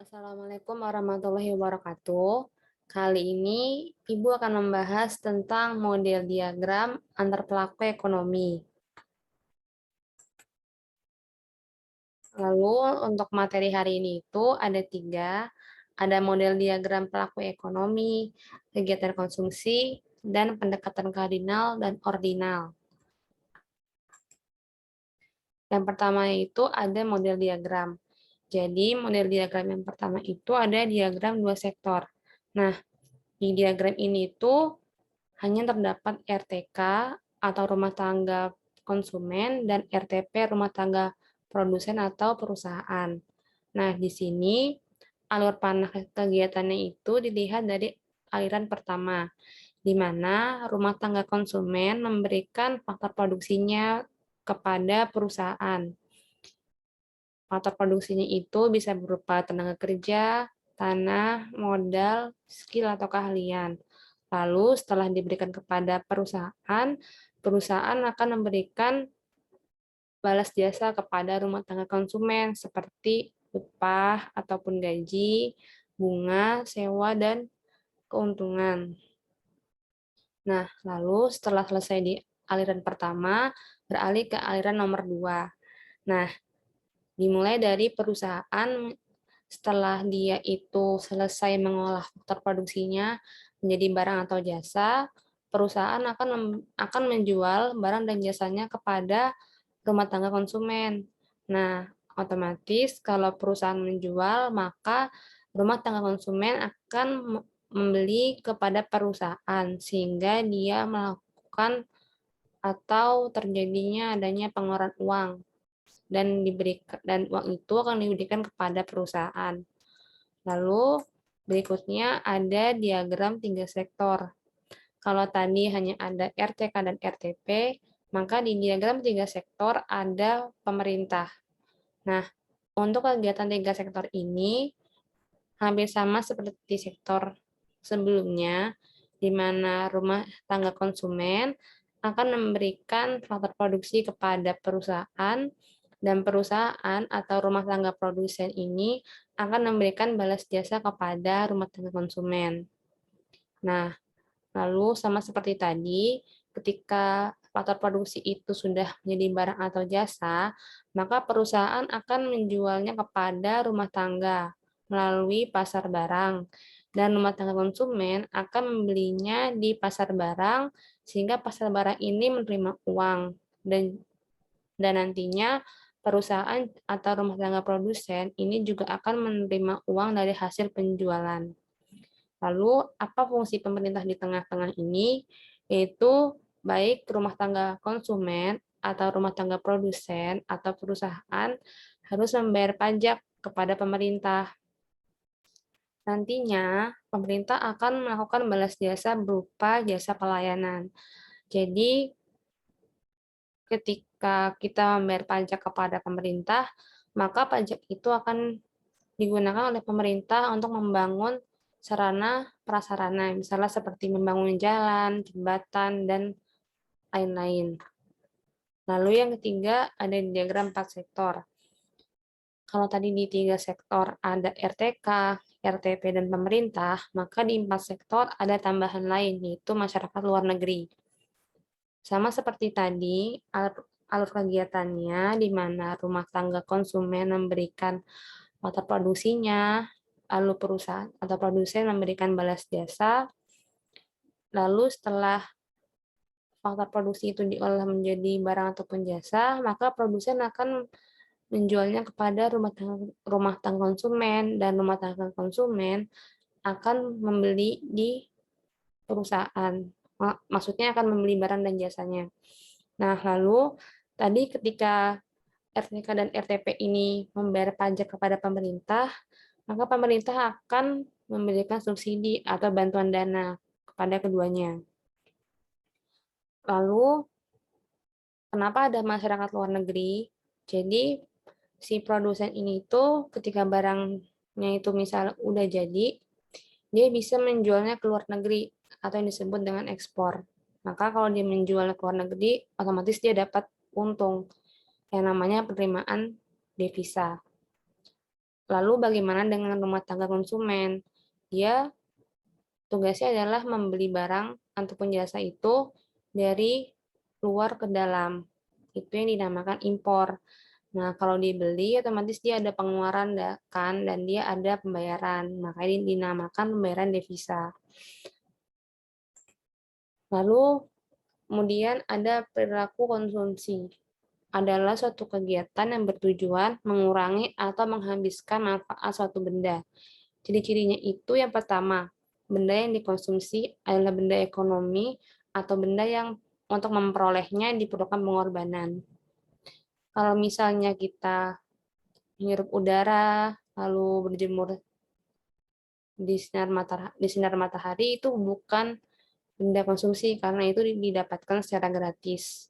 Assalamualaikum warahmatullahi wabarakatuh. Kali ini Ibu akan membahas tentang model diagram antar pelaku ekonomi. Lalu untuk materi hari ini itu ada tiga, ada model diagram pelaku ekonomi, kegiatan konsumsi, dan pendekatan kardinal dan ordinal. Yang pertama itu ada model diagram. Jadi model diagram yang pertama itu ada diagram dua sektor. Nah, di diagram ini tuh hanya terdapat RTK atau rumah tangga konsumen dan RTP rumah tangga produsen atau perusahaan. Nah, di sini alur panah kegiatannya itu dilihat dari aliran pertama, di mana rumah tangga konsumen memberikan faktor produksinya kepada perusahaan. Faktor produksinya itu bisa berupa tenaga kerja, tanah, modal, skill atau keahlian. Lalu setelah diberikan kepada perusahaan, perusahaan akan memberikan balas jasa kepada rumah tangga konsumen seperti upah ataupun gaji, bunga, sewa, dan keuntungan. Nah, lalu setelah selesai di aliran pertama, beralih ke aliran nomor 2. Nah, dimulai dari perusahaan setelah dia itu selesai mengolah faktor produksinya menjadi barang atau jasa, perusahaan akan menjual barang dan jasanya kepada rumah tangga konsumen. Nah, otomatis kalau perusahaan menjual, maka rumah tangga konsumen akan membeli kepada perusahaan sehingga dia melakukan atau terjadinya adanya pengeluaran uang dan uang itu akan diberikan kepada perusahaan. Lalu berikutnya ada diagram tiga sektor. Kalau tadi hanya ada RTK dan RTP, maka di diagram tiga sektor ada pemerintah. Nah, untuk kegiatan tiga sektor ini hampir sama seperti sektor sebelumnya, di mana rumah tangga konsumen akan memberikan faktor produksi kepada perusahaan, dan perusahaan atau rumah tangga produsen ini akan memberikan balas jasa kepada rumah tangga konsumen. Nah, lalu sama seperti tadi, ketika faktor produksi itu sudah menjadi barang atau jasa, maka perusahaan akan menjualnya kepada rumah tangga melalui pasar barang, dan rumah tangga konsumen akan membelinya di pasar barang, sehingga pasar barang ini menerima uang, dan nantinya perusahaan atau rumah tangga produsen ini juga akan menerima uang dari hasil penjualan. Lalu, apa fungsi pemerintah di tengah-tengah ini? Yaitu baik rumah tangga konsumen atau rumah tangga produsen atau perusahaan harus membayar pajak kepada pemerintah. Nantinya, pemerintah akan melakukan balas jasa berupa jasa pelayanan. Jadi, ketika kita membayar pajak kepada pemerintah, maka pajak itu akan digunakan oleh pemerintah untuk membangun sarana prasarana, misalnya seperti membangun jalan, jembatan, dan lain-lain. Lalu yang ketiga ada di diagram 4 sektor. Kalau tadi di 3 sektor ada RTK, RTP, dan pemerintah, maka di 4 sektor ada tambahan lain, yaitu masyarakat luar negeri. Sama seperti tadi, alur kegiatannya di mana rumah tangga konsumen memberikan faktor produksinya, lalu perusahaan atau produsen memberikan balas jasa, lalu setelah faktor produksi itu diolah menjadi barang ataupun jasa, maka produsen akan menjualnya kepada rumah tangga konsumen, dan rumah tangga konsumen akan membeli di perusahaan. Maksudnya akan membeli barang dan jasanya. Nah, lalu tadi ketika RTK dan RTP ini membayar pajak kepada pemerintah, maka pemerintah akan memberikan subsidi atau bantuan dana kepada keduanya. Lalu, kenapa ada masyarakat luar negeri? Jadi, si produsen ini itu ketika barangnya itu misal udah jadi, dia bisa menjualnya ke luar negeri atau yang disebut dengan ekspor. Maka kalau dia menjualnya ke luar negeri, otomatis dia dapat untung yang namanya penerimaan devisa. Lalu bagaimana dengan rumah tangga konsumen? Dia tugasnya adalah membeli barang ataupun jasa itu dari luar ke dalam. Itu yang dinamakan impor. Nah, kalau dibeli otomatis dia ada pengeluaran kan dan dia ada pembayaran. Makanya dinamakan pembayaran devisa. Lalu kemudian ada perilaku konsumsi. Adalah suatu kegiatan yang bertujuan mengurangi atau menghabiskan manfaat suatu benda. Ciri-cirinya itu yang pertama, benda yang dikonsumsi adalah benda ekonomi atau benda yang untuk memperolehnya diperlukan pengorbanan. Kalau misalnya kita menghirup udara, lalu berjemur di sinar matahari itu bukan benda konsumsi karena itu didapatkan secara gratis.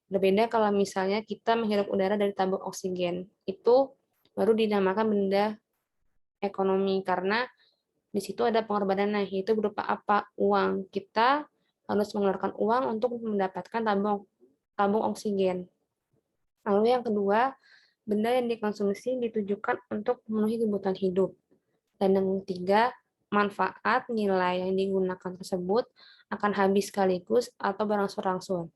Berbeda kalau misalnya kita menghirup udara dari tabung oksigen, itu baru dinamakan benda ekonomi karena di situ ada pengorbanan. Nah, itu berupa apa? Uang. Kita harus mengeluarkan uang untuk mendapatkan tabung tabung oksigen. Lalu yang kedua, benda yang dikonsumsi ditujukan untuk memenuhi kebutuhan hidup. Dan yang ketiga, manfaat nilai yang digunakan tersebut akan habis sekaligus atau berangsur-angsur.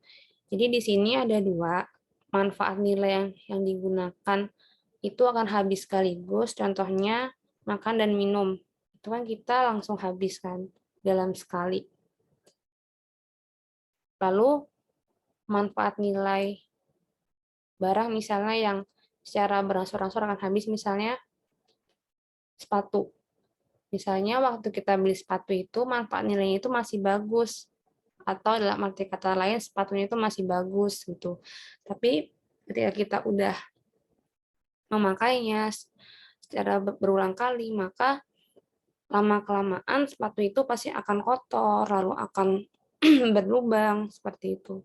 Jadi di sini ada dua, manfaat nilai yang digunakan itu akan habis sekaligus, contohnya makan dan minum. Itu kan kita langsung habis kan dalam sekali. Lalu manfaat nilai barang misalnya yang secara berangsur-angsur akan habis, misalnya sepatu. Misalnya waktu kita beli sepatu itu manfaat nilainya itu masih bagus, atau dalam arti kata lain sepatunya itu masih bagus gitu. Tapi ketika kita udah memakainya secara berulang kali, maka lama-kelamaan sepatu itu pasti akan kotor, lalu akan berlubang, seperti itu.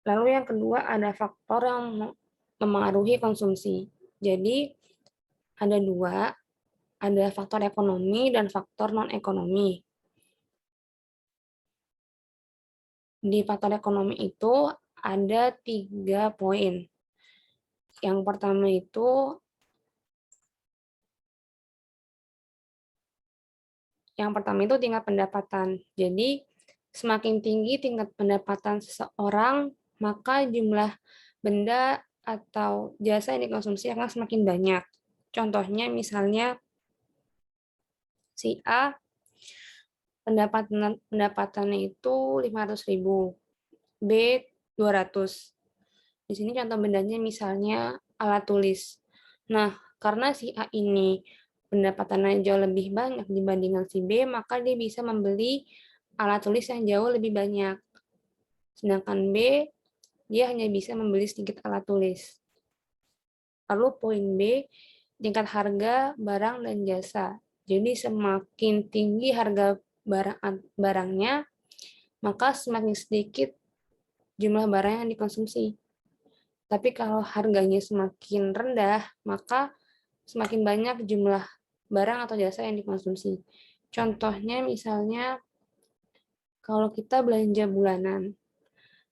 Lalu yang kedua ada faktor yang memengaruhi konsumsi. Jadi ada dua, ada faktor ekonomi dan faktor non-ekonomi. Di faktor ekonomi itu ada 3 poin. Yang pertama itu tingkat pendapatan. Jadi semakin tinggi tingkat pendapatan seseorang, maka jumlah benda atau jasa yang dikonsumsi akan semakin banyak. Contohnya misalnya si A pendapatannya itu 500.000, B 200. Di sini contoh bendanya misalnya alat tulis. Nah, karena si A ini pendapatannya jauh lebih banyak dibandingkan si B, maka dia bisa membeli alat tulis yang jauh lebih banyak. Sedangkan B, dia hanya bisa membeli sedikit alat tulis. Lalu poin B, tingkat harga barang dan jasa. Jadi semakin tinggi harga barangnya, maka semakin sedikit jumlah barang yang dikonsumsi. Tapi kalau harganya semakin rendah, maka semakin banyak jumlah barang atau jasa yang dikonsumsi. Contohnya misalnya kalau kita belanja bulanan,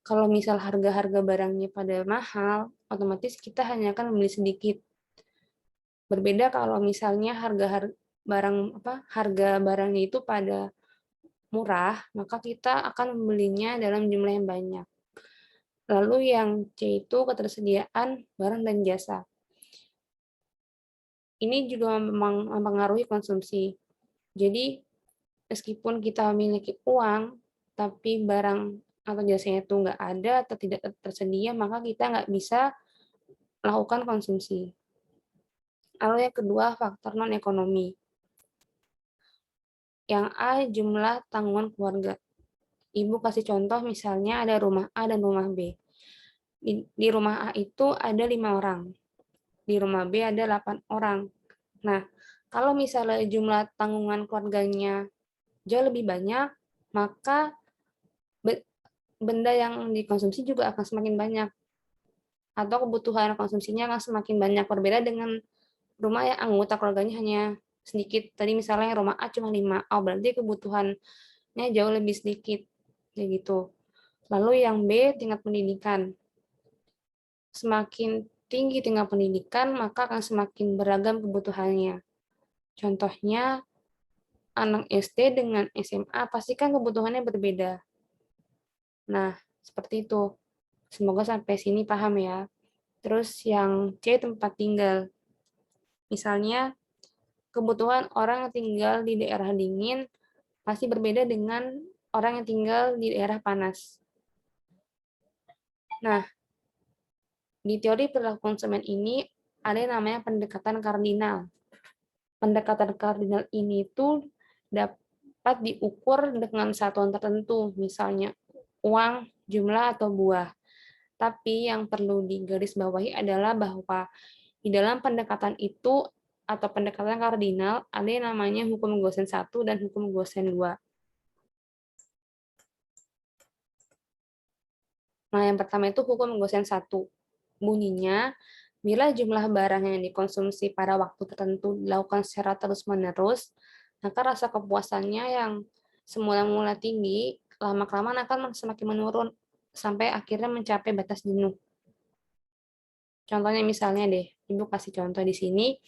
kalau misal harga-harga barangnya pada mahal, otomatis kita hanya akan membeli sedikit. Berbeda kalau misalnya harga barangnya itu pada murah, maka kita akan membelinya dalam jumlah yang banyak. Lalu yang C itu ketersediaan barang dan jasa. Ini juga mempengaruhi konsumsi. Jadi, meskipun kita memiliki uang, tapi barang atau jasanya itu nggak ada atau tidak tersedia, maka kita nggak bisa melakukan konsumsi. Lalu yang kedua, faktor non-ekonomi. Yang A, jumlah tanggungan keluarga. Ibu kasih contoh misalnya ada rumah A dan rumah B. Di rumah A itu ada 5 orang. Di rumah B ada 8 orang. Nah, kalau misalnya jumlah tanggungan keluarganya jauh lebih banyak, maka benda yang dikonsumsi juga akan semakin banyak. Atau kebutuhan konsumsinya akan semakin banyak. Berbeda dengan rumah yang anggota keluarganya hanya sedikit. Tadi misalnya rumah A cuma 5, berarti kebutuhannya jauh lebih sedikit. Kayak gitu. Lalu yang B, tingkat pendidikan. semakin tinggi tingkat pendidikan, maka akan semakin beragam kebutuhannya. Contohnya, anak SD dengan SMA pasti kan kebutuhannya berbeda. Nah, seperti itu. Semoga sampai sini paham ya. Terus yang C, tempat tinggal. Misalnya, kebutuhan orang yang tinggal di daerah dingin pasti berbeda dengan orang yang tinggal di daerah panas. Nah, di teori perilaku konsumen ini ada yang namanya pendekatan kardinal. Pendekatan kardinal ini tuh dapat diukur dengan satuan tertentu, misalnya uang, jumlah, atau buah. Tapi yang perlu digarisbawahi adalah bahwa di dalam pendekatan itu atau pendekatan kardinal ada yang namanya hukum Gosen 1 dan hukum Gosen 2. Nah, yang pertama itu hukum Gosen 1. Bunyinya, bila jumlah barang yang dikonsumsi pada waktu tertentu dilakukan secara terus-menerus, maka rasa kepuasannya yang semula-mula tinggi, lama-kelamaan akan semakin menurun sampai akhirnya mencapai batas jenuh. Contohnya misalnya deh, Ibu kasih contoh di sini,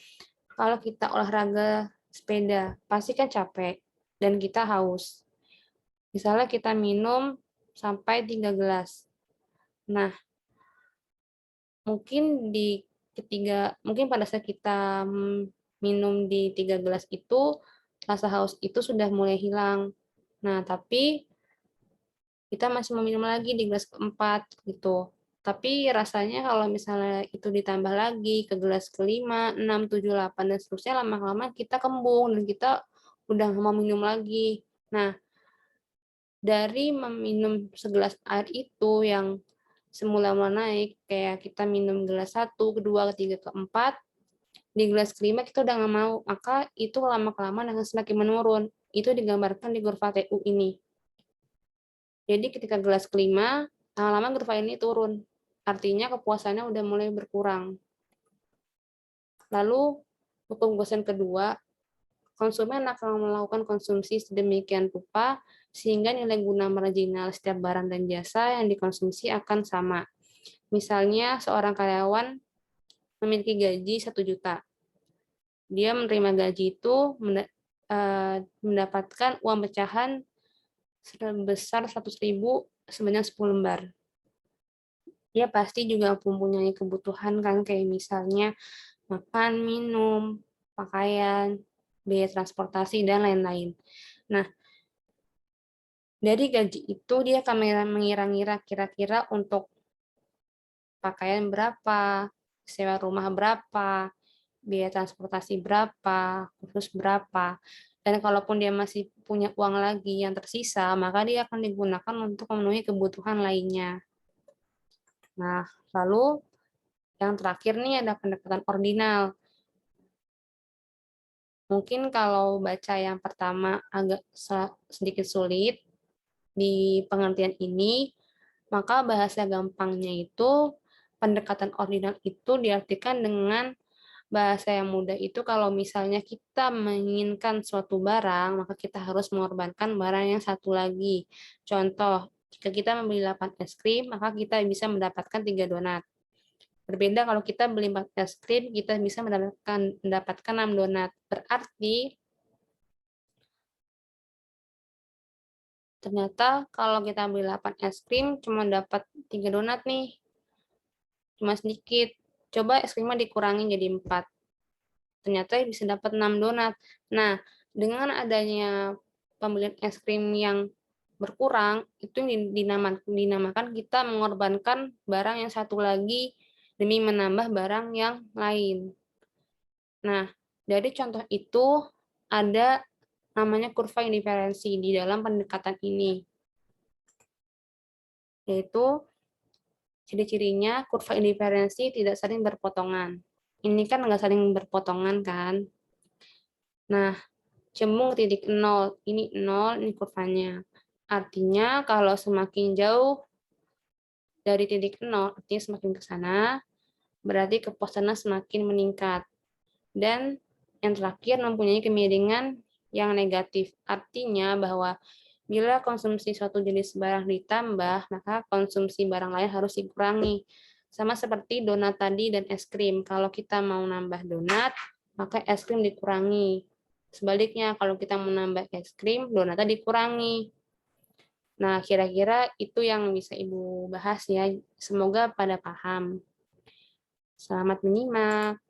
kalau kita olahraga sepeda, pasti kan capek dan kita haus. Misalnya kita minum sampai 3 gelas. Nah, mungkin pada saat kita minum di 3 gelas itu, rasa haus itu sudah mulai hilang. Nah, tapi kita masih meminum lagi di gelas keempat gitu. Tapi rasanya kalau misalnya itu ditambah lagi ke gelas kelima, 6, 7, 8, dan seterusnya, lama-lama kita kembung dan kita udah nggak mau minum lagi. Nah, dari meminum segelas air itu yang semula-mula naik, kayak kita minum gelas 1, kedua, ketiga, keempat, di gelas kelima kita udah nggak mau, maka itu lama-kelamaan akan semakin menurun. Itu digambarkan di kurva TU ini. Jadi ketika gelas kelima, lama-lama kurva ini turun. Artinya kepuasannya udah mulai berkurang. Lalu, hukum Gosen kedua, konsumen akan melakukan konsumsi sedemikian rupa sehingga nilai guna marginal setiap barang dan jasa yang dikonsumsi akan sama. Misalnya, seorang karyawan memiliki gaji 1 juta. Dia menerima gaji itu mendapatkan uang pecahan sebesar 100.000 sebanyak 10 lembar. Dia pasti juga mempunyai kebutuhan kan, kayak misalnya makan, minum, pakaian, biaya transportasi, dan lain-lain. Nah, dari gaji itu dia akan mengira-ngira kira-kira untuk pakaian berapa, sewa rumah berapa, biaya transportasi berapa, khusus berapa. Dan kalaupun dia masih punya uang lagi yang tersisa, maka dia akan digunakan untuk memenuhi kebutuhan lainnya. Nah, lalu yang terakhir nih ada pendekatan ordinal. Mungkin kalau baca yang pertama agak sedikit sulit di pengertian ini, maka bahasa gampangnya itu pendekatan ordinal itu diartikan dengan bahasa yang mudah itu kalau misalnya kita menginginkan suatu barang, maka kita harus mengorbankan barang yang satu lagi. Contoh, jika kita membeli 8 es krim, maka kita bisa mendapatkan 3 donat. Berbeda kalau kita beli 4 es krim, kita bisa mendapatkan 6 donat. Berarti, ternyata kalau kita beli 8 es krim, cuma dapat 3 donat nih. Cuma sedikit. Coba es krimnya dikurangin jadi 4. Ternyata bisa dapat 6 donat. Nah, dengan adanya pembelian es krim yang berkurang, itu dinamakan kita mengorbankan barang yang satu lagi demi menambah barang yang lain. Nah, dari contoh itu ada namanya kurva indiferensi di dalam pendekatan ini, yaitu ciri-cirinya kurva indiferensi tidak saling berpotongan. Ini kan nggak saling berpotongan kan? Nah, cembung titik 0, ini 0, ini kurvanya. Artinya kalau semakin jauh dari titik 0, artinya semakin ke sana, berarti kepuasannya semakin meningkat. Dan yang terakhir mempunyai kemiringan yang negatif. Artinya bahwa bila konsumsi suatu jenis barang ditambah, maka konsumsi barang lain harus dikurangi. Sama seperti donat tadi dan es krim. Kalau kita mau nambah donat, maka es krim dikurangi. Sebaliknya, kalau kita mau nambah es krim, donatnya dikurangi. Nah, kira-kira itu yang bisa Ibu bahas ya. Semoga pada paham. Selamat menyimak.